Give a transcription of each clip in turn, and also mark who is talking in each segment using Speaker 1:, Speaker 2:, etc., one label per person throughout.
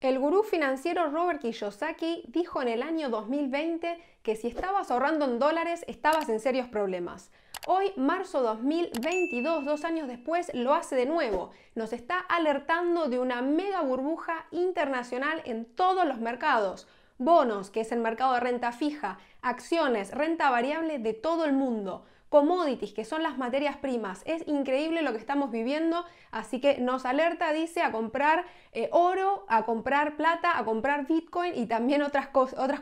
Speaker 1: El gurú financiero Robert Kiyosaki dijo en el año 2020 que si estabas ahorrando en dólares estabas en serios problemas. Hoy, marzo 2022, 2 años después, lo hace de nuevo. Nos está alertando de una mega burbuja internacional en todos los mercados. Bonos, que es el mercado de renta fija, acciones, renta variable de todo el mundo. Commodities, que son las materias primas. Es increíble lo que estamos viviendo, así que nos alerta, dice, a comprar oro, a comprar plata, a comprar Bitcoin y también otras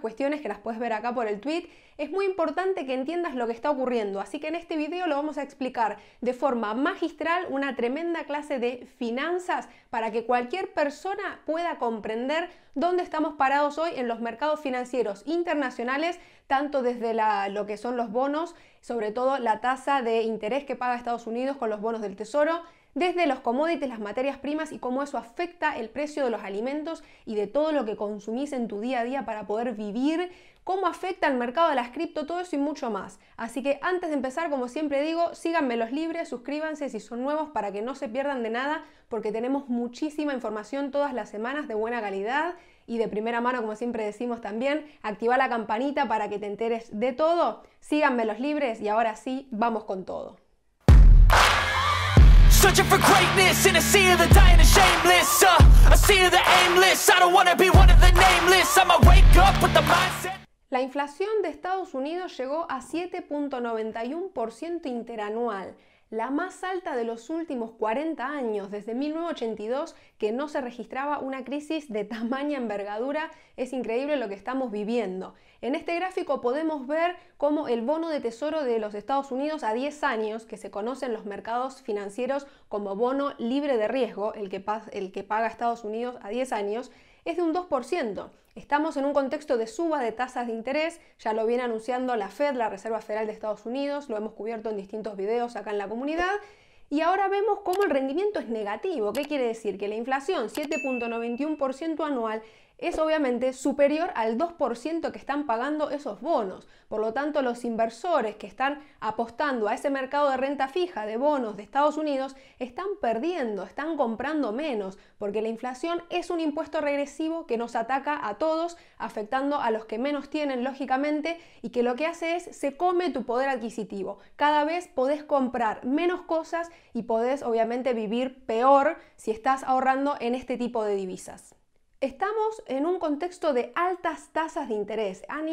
Speaker 1: cuestiones que las puedes ver acá por el tweet. Es muy importante que entiendas lo que está ocurriendo, así que en este video lo vamos a explicar de forma magistral, una tremenda clase de finanzas para que cualquier persona pueda comprender dónde estamos parados hoy en los mercados financieros internacionales, tanto desde lo que son los bonos, sobre todo la tasa de interés que paga Estados Unidos con los bonos del Tesoro, desde los commodities, las materias primas y cómo eso afecta el precio de los alimentos y de todo lo que consumís en tu día a día para poder vivir, cómo afecta el mercado de las cripto, todo eso y mucho más. Así que antes de empezar, como siempre digo, síganme los libres, suscríbanse si son nuevos para que no se pierdan de nada, porque tenemos muchísima información todas las semanas de buena calidad y de primera mano, como siempre decimos también. Activa la campanita para que te enteres de todo. Síganme los libres y ahora sí, vamos con todo.
Speaker 2: Searching for greatness in a sea of the dying and shameless, a sea of the aimless. I don't wanna be one of the nameless. I'ma wake up with the mindset.
Speaker 1: La inflación de Estados Unidos llegó a 7.91% interanual, la más alta de los últimos 40 años, desde 1982, que no se registraba una crisis de tamaña envergadura. Es increíble lo que estamos viviendo. En este gráfico podemos ver cómo el bono de tesoro de los Estados Unidos a 10 años, que se conoce en los mercados financieros como bono libre de riesgo, el que paga Estados Unidos a 10 años, es de un 2%. Estamos en un contexto de suba de tasas de interés, ya lo viene anunciando la Fed, la Reserva Federal de Estados Unidos, lo hemos cubierto en distintos videos acá en la comunidad, y ahora vemos cómo el rendimiento es negativo. ¿Qué quiere decir? Que la inflación, 7.91% anual, es obviamente superior al 2% que están pagando esos bonos. Por lo tanto, los inversores que están apostando a ese mercado de renta fija de bonos de Estados Unidos están perdiendo, están comprando menos, porque la inflación es un impuesto regresivo que nos ataca a todos, afectando a los que menos tienen, lógicamente, y que lo que hace es se come tu poder adquisitivo. Cada vez podés comprar menos cosas y podés, obviamente, vivir peor si estás ahorrando en este tipo de divisas. Estamos en un contexto de altas tasas de interés. Han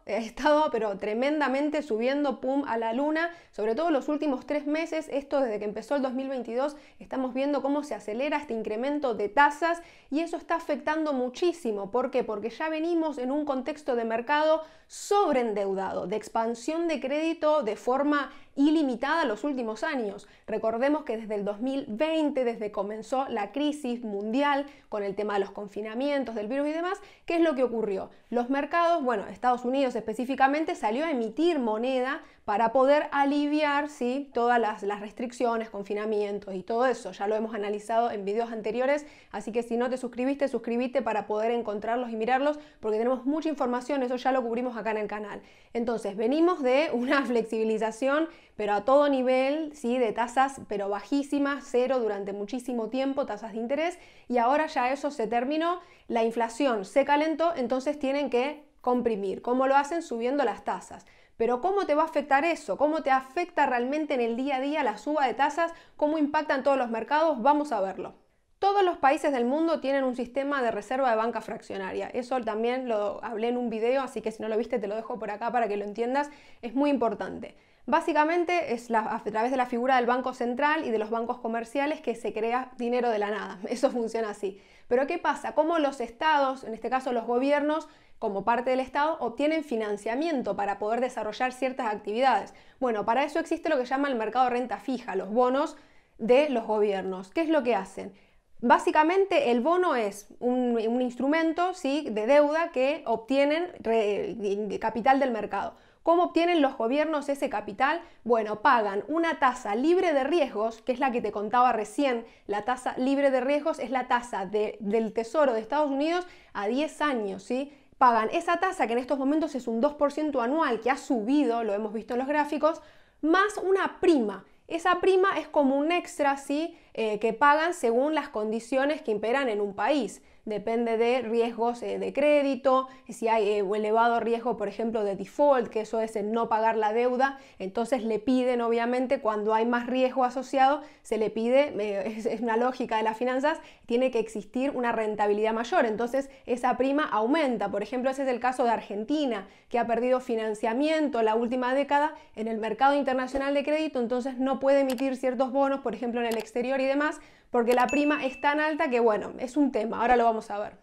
Speaker 1: estado pero tremendamente subiendo pum a la luna, sobre todo los últimos 3 meses. Esto desde que empezó el 2022 estamos viendo cómo se acelera este incremento de tasas y eso está afectando muchísimo. ¿Por qué? Porque ya venimos en un contexto de mercado sobreendeudado, de expansión de crédito de forma ilimitada los últimos años. Recordemos que desde el 2020, desde que comenzó la crisis mundial con el tema de los confinamientos, del virus y demás, ¿qué es lo que ocurrió? Los mercados, bueno, Estados Unidos específicamente salió a emitir moneda para poder aliviar, ¿sí?, todas las restricciones, confinamientos y todo eso. Ya lo hemos analizado en videos anteriores, así que si no te suscribiste, suscríbete para poder encontrarlos y mirarlos, porque tenemos mucha información, eso ya lo cubrimos acá en el canal. Entonces, venimos de una flexibilización, pero a todo nivel, ¿sí?, de tasas, pero bajísimas, cero durante muchísimo tiempo, tasas de interés, y ahora ya eso se terminó, la inflación se calentó, entonces tienen que comprimir. ¿Cómo lo hacen? Subiendo las tasas. Pero ¿cómo te va a afectar eso? ¿Cómo te afecta realmente en el día a día la suba de tasas? ¿Cómo impactan todos los mercados? Vamos a verlo. Todos los países del mundo tienen un sistema de reserva de banca fraccionaria. Eso también lo hablé en un video, así que si no lo viste te lo dejo por acá para que lo entiendas. Es muy importante. Básicamente es a través de la figura del Banco Central y de los bancos comerciales que se crea dinero de la nada. Eso funciona así. Pero ¿qué pasa? ¿Cómo los estados, en este caso los gobiernos, como parte del Estado, obtienen financiamiento para poder desarrollar ciertas actividades? Bueno, para eso existe lo que se llama el mercado de renta fija, los bonos de los gobiernos. ¿Qué es lo que hacen? Básicamente el bono es un instrumento, ¿sí?, de deuda que obtienen capital del mercado. ¿Cómo obtienen los gobiernos ese capital? Bueno, pagan una tasa libre de riesgos, que es la que te contaba recién. La tasa libre de riesgos es la tasa del Tesoro de Estados Unidos a 10 años, ¿sí? Pagan esa tasa, que en estos momentos es un 2% anual, que ha subido, lo hemos visto en los gráficos, más una prima. Esa prima es como un extra, ¿sí?, que pagan según las condiciones que imperan en un país. Depende de riesgos de crédito, si hay elevado riesgo, por ejemplo, de default, que eso es el no pagar la deuda, entonces le piden, obviamente, cuando hay más riesgo asociado, se le pide, es una lógica de las finanzas, tiene que existir una rentabilidad mayor, entonces esa prima aumenta. Por ejemplo, ese es el caso de Argentina, que ha perdido financiamiento la última década en el mercado internacional de crédito, entonces no puede emitir ciertos bonos, por ejemplo, en el exterior y demás, porque la prima es tan alta que, bueno, es un tema, ahora lo vamos a ver.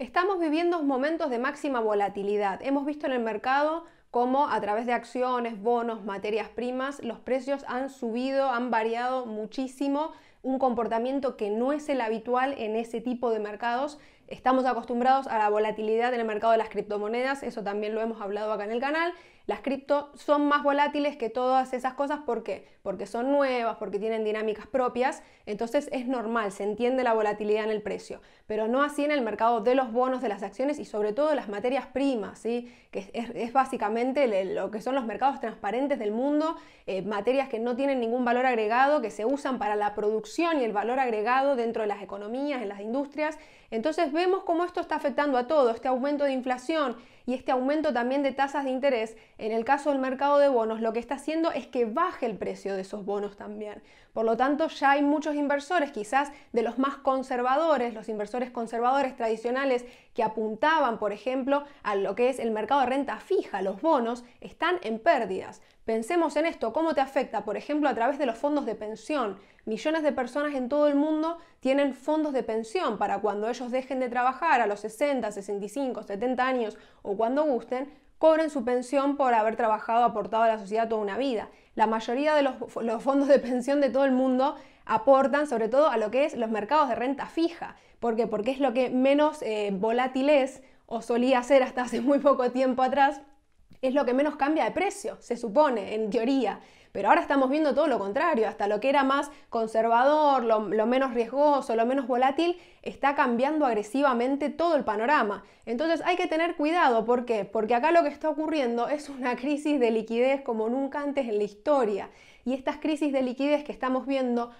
Speaker 1: Estamos viviendo momentos de máxima volatilidad. Hemos visto en el mercado cómo a través de acciones, bonos, materias primas, los precios han subido, han variado muchísimo, un comportamiento que no es el habitual en ese tipo de mercados. Estamos acostumbrados a la volatilidad en el mercado de las criptomonedas, eso también lo hemos hablado acá en el canal. Las cripto son más volátiles que todas esas cosas, ¿por qué? Porque son nuevas, porque tienen dinámicas propias, entonces es normal, se entiende la volatilidad en el precio, pero no así en el mercado de los bonos, de las acciones y sobre todo de las materias primas, ¿sí? Que es básicamente lo que son los mercados transparentes del mundo, materias que no tienen ningún valor agregado, que se usan para la producción y el valor agregado dentro de las economías, en las industrias. Entonces vemos cómo esto está afectando a todo, este aumento de inflación y este aumento también de tasas de interés. En el caso del mercado de bonos, lo que está haciendo es que baje el precio de esos bonos también. Por lo tanto, ya hay muchos inversores, quizás de los más conservadores, los inversores conservadores tradicionales que apuntaban, por ejemplo, a lo que es el mercado de renta fija, los bonos, están en pérdidas. Pensemos en esto, ¿cómo te afecta? Por ejemplo, a través de los fondos de pensión. Millones de personas en todo el mundo tienen fondos de pensión para cuando ellos dejen de trabajar a los 60, 65, 70 años o cuando gusten, cobren su pensión por haber trabajado, aportado a la sociedad toda una vida. La mayoría de los fondos de pensión de todo el mundo aportan sobre todo a lo que es los mercados de renta fija. ¿Por qué? Porque es lo que menos volátil es, o solía ser hasta hace muy poco tiempo atrás, es lo que menos cambia de precio, se supone, en teoría. Pero ahora estamos viendo todo lo contrario, hasta lo que era más conservador, lo menos riesgoso, lo menos volátil, está cambiando agresivamente todo el panorama. Entonces hay que tener cuidado, ¿por qué? Porque acá lo que está ocurriendo es una crisis de liquidez como nunca antes en la historia. Y estas crisis de liquidez que estamos viendo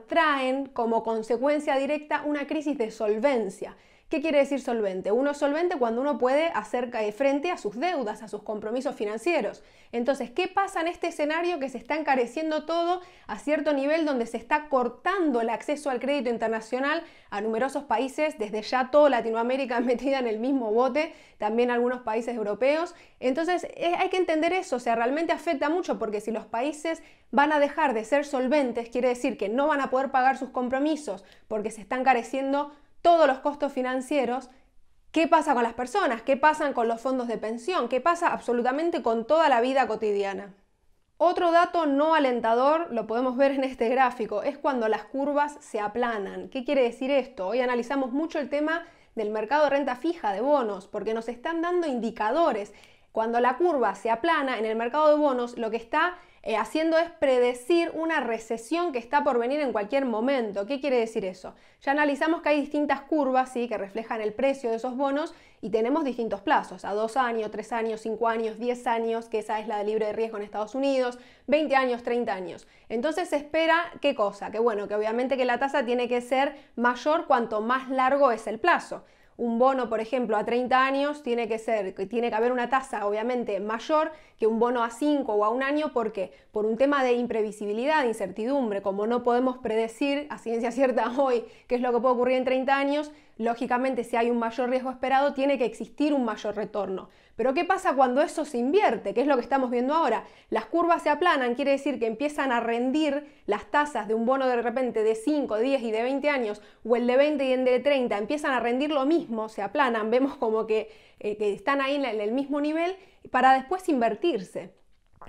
Speaker 1: traen como consecuencia directa una crisis de solvencia. ¿Qué quiere decir solvente? Uno es solvente cuando uno puede hacer frente a sus deudas, a sus compromisos financieros. Entonces, ¿qué pasa en este escenario que se está encareciendo todo a cierto nivel donde se está cortando el acceso al crédito internacional a numerosos países, desde ya toda Latinoamérica metida en el mismo bote, también algunos países europeos? Entonces, hay que entender eso, o sea, realmente afecta mucho porque si los países van a dejar de ser solventes, quiere decir que no van a poder pagar sus compromisos porque se están encareciendo todos los costos financieros. ¿Qué pasa con las personas? ¿Qué pasa con los fondos de pensión? ¿Qué pasa absolutamente con toda la vida cotidiana? Otro dato no alentador, lo podemos ver en este gráfico, es cuando las curvas se aplanan. ¿Qué quiere decir esto? Hoy analizamos mucho el tema del mercado de renta fija, de bonos, porque nos están dando indicadores. Cuando la curva se aplana en el mercado de bonos, lo que está haciendo es predecir una recesión que está por venir en cualquier momento. ¿Qué quiere decir eso? Ya analizamos que hay distintas curvas, ¿sí?, que reflejan el precio de esos bonos y tenemos distintos plazos, a 2 años, 3 años, 5 años, 10 años, que esa es la de libre de riesgo en Estados Unidos, 20 años, 30 años. Entonces se espera, ¿qué cosa? Que bueno, que obviamente que la tasa tiene que ser mayor cuanto más largo es el plazo. Un bono, por ejemplo, a 30 años tiene que haber una tasa obviamente mayor que un bono a 5 o a 1 año. ¿Por qué? Por un tema de imprevisibilidad, de incertidumbre. Como no podemos predecir a ciencia cierta hoy qué es lo que puede ocurrir en 30 años, lógicamente si hay un mayor riesgo esperado tiene que existir un mayor retorno. Pero ¿qué pasa cuando eso se invierte? ¿Qué es lo que estamos viendo ahora? Las curvas se aplanan, quiere decir que empiezan a rendir las tasas de un bono de repente de 5, 10 y de 20 años, o el de 20 y el de 30, empiezan a rendir lo mismo, se aplanan, vemos como que están ahí en el mismo nivel para después invertirse.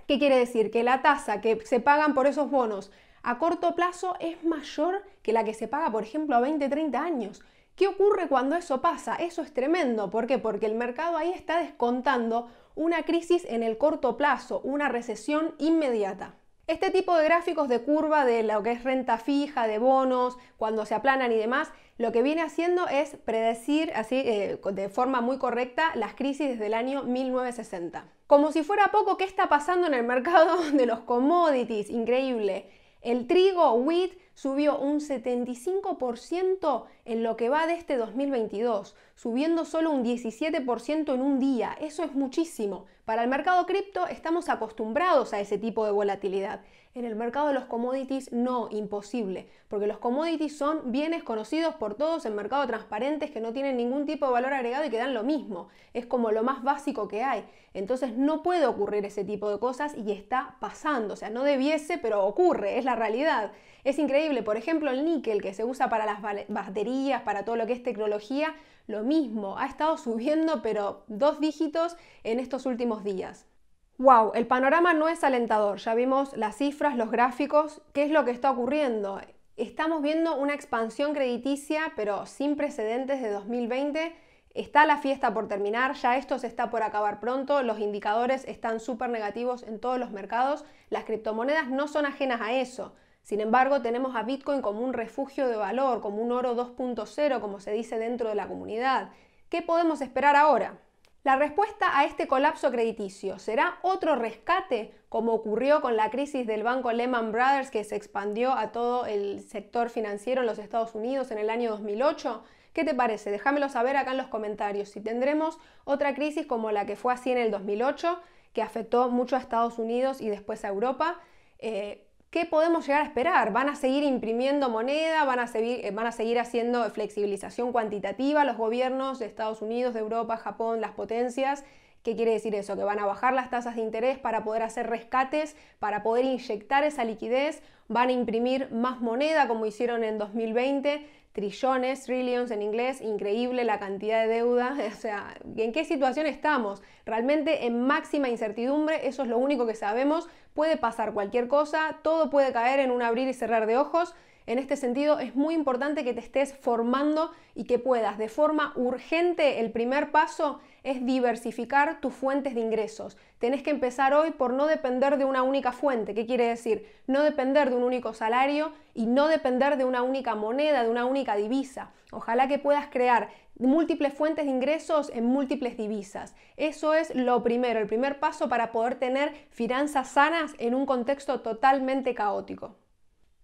Speaker 1: ¿Qué quiere decir? Que la tasa que se pagan por esos bonos a corto plazo es mayor que la que se paga, por ejemplo, a 20, 30 años. ¿Qué ocurre cuando eso pasa? Eso es tremendo. ¿Por qué? Porque el mercado ahí está descontando una crisis en el corto plazo, una recesión inmediata. Este tipo de gráficos de curva de lo que es renta fija, de bonos, cuando se aplanan y demás, lo que viene haciendo es predecir así de forma muy correcta las crisis desde el año 1960. Como si fuera poco, ¿qué está pasando en el mercado de los commodities? Increíble. El trigo, wheat, subió un 75% en lo que va de este 2022, subiendo solo un 17% en un día. Eso es muchísimo. Para el mercado cripto estamos acostumbrados a ese tipo de volatilidad. En el mercado de los commodities no, imposible, porque los commodities son bienes conocidos por todos en mercado transparentes que no tienen ningún tipo de valor agregado y que dan lo mismo. Es como lo más básico que hay. Entonces no puede ocurrir ese tipo de cosas y está pasando. O sea, no debiese, pero ocurre, es la realidad. Es increíble. Por ejemplo, el níquel que se usa para las baterías, para todo lo que es tecnología, lo mismo. Ha estado subiendo, pero 2 dígitos en estos últimos días. ¡Wow! El panorama no es alentador. Ya vimos las cifras, los gráficos. ¿Qué es lo que está ocurriendo? Estamos viendo una expansión crediticia, pero sin precedentes de 2020. Está la fiesta por terminar, ya esto se está por acabar pronto, los indicadores están súper negativos en todos los mercados, las criptomonedas no son ajenas a eso. Sin embargo, tenemos a Bitcoin como un refugio de valor, como un oro 2.0, como se dice dentro de la comunidad. ¿Qué podemos esperar ahora? La respuesta a este colapso crediticio será otro rescate, como ocurrió con la crisis del banco Lehman Brothers, que se expandió a todo el sector financiero en los Estados Unidos en el año 2008. ¿Qué te parece? Déjamelo saber acá en los comentarios. Si tendremos otra crisis como la que fue así en el 2008, que afectó mucho a Estados Unidos y después a Europa, ¿qué podemos llegar a esperar? ¿Van a seguir imprimiendo moneda? ¿Van a seguir haciendo flexibilización cuantitativa los gobiernos de Estados Unidos, de Europa, Japón, las potencias? ¿Qué quiere decir eso? Que van a bajar las tasas de interés para poder hacer rescates, para poder inyectar esa liquidez, van a imprimir más moneda como hicieron en 2020, trillones, trillions en inglés, increíble la cantidad de deuda, o sea, ¿en qué situación estamos? Realmente en máxima incertidumbre, eso es lo único que sabemos, puede pasar cualquier cosa, todo puede caer en un abrir y cerrar de ojos. En este sentido es muy importante que te estés formando y que puedas de forma urgente. El primer paso es diversificar tus fuentes de ingresos. Tenés que empezar hoy por no depender de una única fuente. ¿Qué quiere decir? No depender de un único salario y no depender de una única moneda, de una única divisa. Ojalá que puedas crear múltiples fuentes de ingresos en múltiples divisas. Eso es lo primero, el primer paso para poder tener finanzas sanas en un contexto totalmente caótico.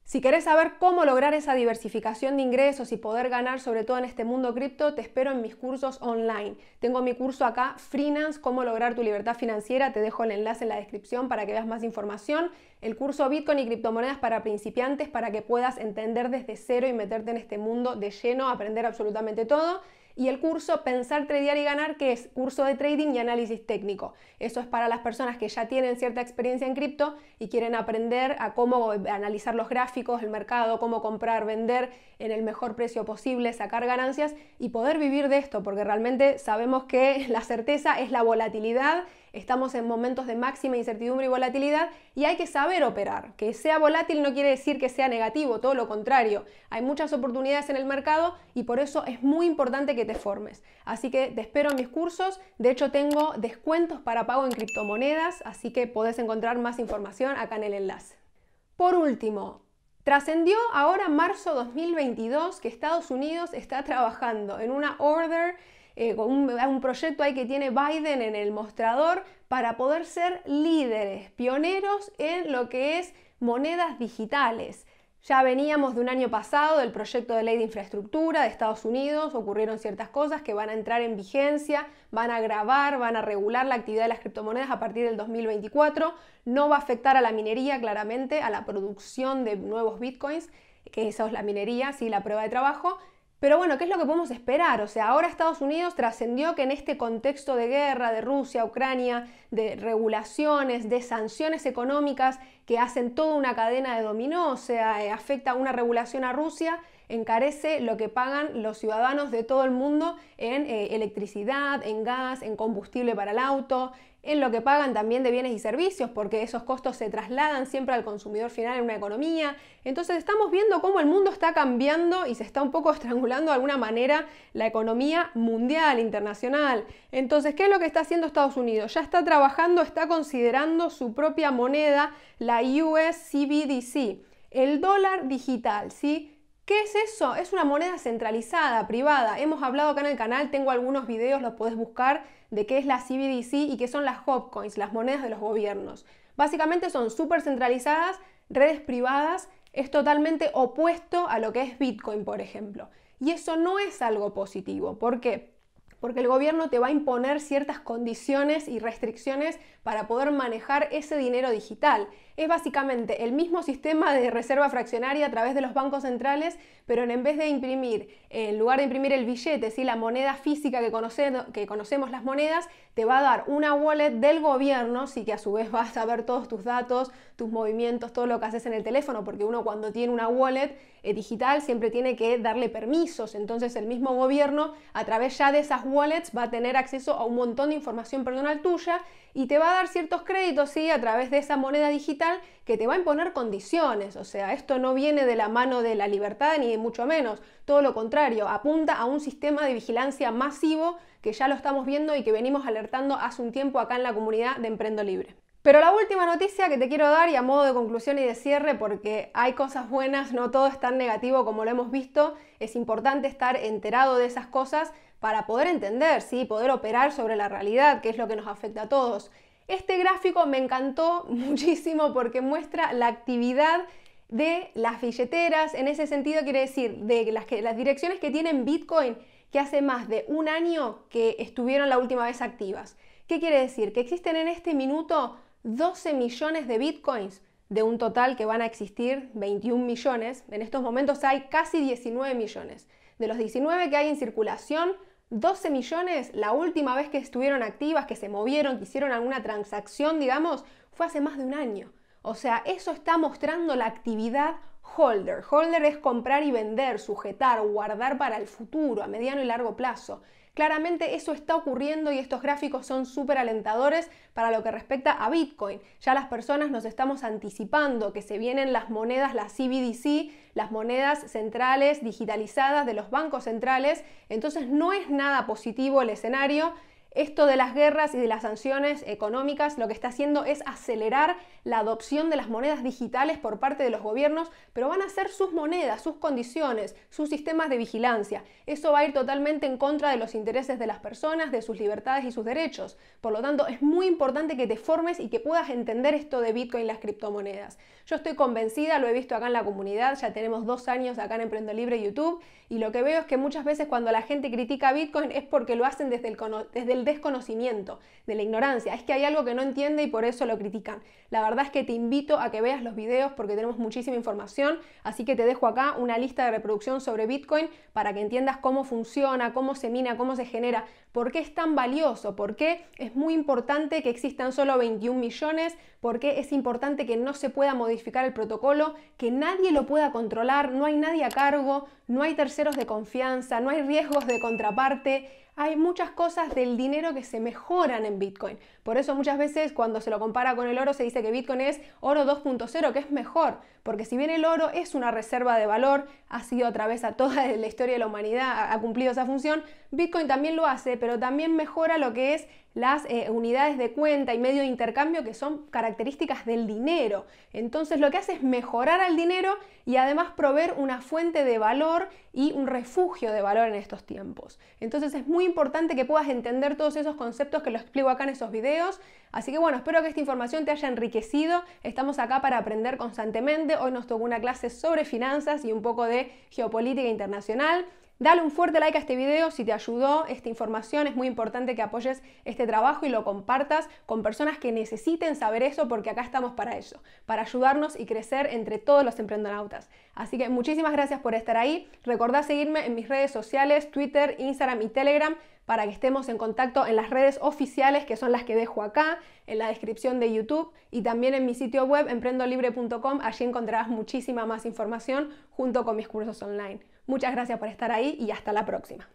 Speaker 1: Si querés saber cómo lograr esa diversificación de ingresos y poder ganar sobre todo en este mundo cripto, te espero en mis cursos online. Tengo mi curso acá, Freelance, cómo lograr tu libertad financiera, te dejo el enlace en la descripción para que veas más información. El curso Bitcoin y criptomonedas para principiantes para que puedas entender desde cero y meterte en este mundo de lleno, aprender absolutamente todo. Y el curso Pensar, Tradear y Ganar, que es curso de trading y análisis técnico. Eso es para las personas que ya tienen cierta experiencia en cripto y quieren aprender a cómo analizar los gráficos, el mercado, cómo comprar, vender en el mejor precio posible, sacar ganancias y poder vivir de esto, porque realmente sabemos que la certeza es la volatilidad. Estamos en momentos de máxima incertidumbre y volatilidad y hay que saber operar. Que sea volátil no quiere decir que sea negativo, todo lo contrario. Hay muchas oportunidades en el mercado y por eso es muy importante que te formes. Así que te espero en mis cursos. De hecho, tengo descuentos para pago en criptomonedas, así que podés encontrar más información acá en el enlace. Por último, trascendió ahora marzo 2022 que Estados Unidos está trabajando en una order un proyecto ahí que tiene Biden en el mostrador para poder ser líderes, pioneros en lo que es monedas digitales. Ya veníamos de un año pasado del proyecto de ley de infraestructura de Estados Unidos, ocurrieron ciertas cosas que van a entrar en vigencia, van a gravar, van a regular la actividad de las criptomonedas a partir del 2024, no va a afectar a la minería claramente, a la producción de nuevos bitcoins, que eso es la minería, sí, la prueba de trabajo. Pero bueno, ¿qué es lo que podemos esperar? O sea, ahora Estados Unidos trascendió que en este contexto de guerra de Rusia, Ucrania, de regulaciones, de sanciones económicas que hacen toda una cadena de dominó, o sea, afecta una regulación a Rusia, encarece lo que pagan los ciudadanos de todo el mundo en electricidad, en gas, en combustible para el auto, en lo que pagan también de bienes y servicios, porque esos costos se trasladan siempre al consumidor final en una economía. Entonces estamos viendo cómo el mundo está cambiando y se está un poco estrangulando de alguna manera la economía mundial, internacional. Entonces, ¿qué es lo que está haciendo Estados Unidos? Ya está trabajando, está considerando su propia moneda, la US CBDC, el dólar digital, ¿sí? ¿Qué es eso? Es una moneda centralizada, privada. Hemos hablado acá en el canal, tengo algunos videos, los podés buscar, de qué es la CBDC y qué son las Hopcoins, las monedas de los gobiernos. Básicamente son súper centralizadas, redes privadas, es totalmente opuesto a lo que es Bitcoin, por ejemplo. Y eso no es algo positivo. ¿Por qué? Porque el gobierno te va a imponer ciertas condiciones y restricciones para poder manejar ese dinero digital. Es básicamente el mismo sistema de reserva fraccionaria a través de los bancos centrales, pero en vez de imprimir, en lugar de imprimir el billete, ¿sí? La moneda física que conocemos las monedas, te va a dar una wallet del gobierno, sí, que a su vez vas a ver todos tus datos, tus movimientos, todo lo que haces en el teléfono, porque uno cuando tiene una wallet digital siempre tiene que darle permisos. Entonces el mismo gobierno, a través ya de esas wallets, va a tener acceso a un montón de información personal tuya y te va a dar ciertos créditos, ¿sí? A través de esa moneda digital, que te va a imponer condiciones. O sea, esto no viene de la mano de la libertad ni mucho menos, todo lo contrario, apunta a un sistema de vigilancia masivo que ya lo estamos viendo y que venimos alertando hace un tiempo acá en la comunidad de Emprendo Libre. Pero la última noticia que te quiero dar, y a modo de conclusión y de cierre, porque hay cosas buenas, no todo es tan negativo como lo hemos visto, es importante estar enterado de esas cosas para poder entender, ¿sí? Poder operar sobre la realidad, que es lo que nos afecta a todos. Este gráfico me encantó muchísimo porque muestra la actividad de las billeteras. En ese sentido quiere decir de las direcciones que tienen Bitcoin que hace más de un año que estuvieron la última vez activas. ¿Qué quiere decir? Que existen en este minuto 12 millones de Bitcoins de un total que van a existir 21 millones. En estos momentos hay casi 19 millones. De los 19 que hay en circulación, 12 millones, la última vez que estuvieron activas, que se movieron, que hicieron alguna transacción, digamos, fue hace más de un año. O sea, eso está mostrando la actividad holder. Holder es comprar y vender, sujetar, guardar para el futuro, a mediano y largo plazo. Claramente eso está ocurriendo y estos gráficos son súper alentadores para lo que respecta a Bitcoin. Ya las personas nos estamos anticipando que se vienen las monedas, las CBDC, las monedas centrales digitalizadas de los bancos centrales. Entonces no es nada positivo el escenario. Esto de las guerras y de las sanciones económicas lo que está haciendo es acelerar la adopción de las monedas digitales por parte de los gobiernos, pero van a ser sus monedas, sus condiciones, sus sistemas de vigilancia. Eso va a ir totalmente en contra de los intereses de las personas, de sus libertades y sus derechos. Por lo tanto, es muy importante que te formes y que puedas entender esto de Bitcoin y las criptomonedas. Yo estoy convencida, lo he visto acá en la comunidad, ya tenemos 2 años acá en Emprendo Libre YouTube, y lo que veo es que muchas veces cuando la gente critica Bitcoin es porque lo hacen desde el desconocimiento, de la ignorancia. Es que hay algo que no entiende y por eso lo critican. La verdad es que te invito a que veas los videos porque tenemos muchísima información, así que te dejo acá una lista de reproducción sobre Bitcoin para que entiendas cómo funciona, cómo se mina, cómo se genera, por qué es tan valioso, por qué es muy importante que existan solo 21 millones, por qué es importante que no se pueda modificar el protocolo, que nadie lo pueda controlar, no hay nadie a cargo, no hay terceros de confianza, no hay riesgos de contraparte. Hay muchas cosas del dinero que se mejoran en Bitcoin. Por eso muchas veces cuando se lo compara con el oro se dice que Bitcoin es oro 2.0, que es mejor. Porque si bien el oro es una reserva de valor, ha sido a través de toda la historia de la humanidad, ha cumplido esa función, Bitcoin también lo hace, pero también mejora lo que es las unidades de cuenta y medio de intercambio, que son características del dinero. Entonces lo que hace es mejorar al dinero y además proveer una fuente de valor y un refugio de valor en estos tiempos. Entonces es muy importante que puedas entender todos esos conceptos que los explico acá en esos videos. Así que bueno, espero que esta información te haya enriquecido. Estamos acá para aprender constantemente. Hoy nos tocó una clase sobre finanzas y un poco de geopolítica internacional. Dale un fuerte like a este video si te ayudó esta información. Es muy importante que apoyes este trabajo y lo compartas con personas que necesiten saber eso, porque acá estamos para eso, para ayudarnos y crecer entre todos los emprendonautas. Así que muchísimas gracias por estar ahí. Recordá seguirme en mis redes sociales, Twitter, Instagram y Telegram, para que estemos en contacto en las redes oficiales, que son las que dejo acá, en la descripción de YouTube, y también en mi sitio web, emprendolibre.com. Allí encontrarás muchísima más información junto con mis cursos online. Muchas gracias por estar ahí y hasta la próxima.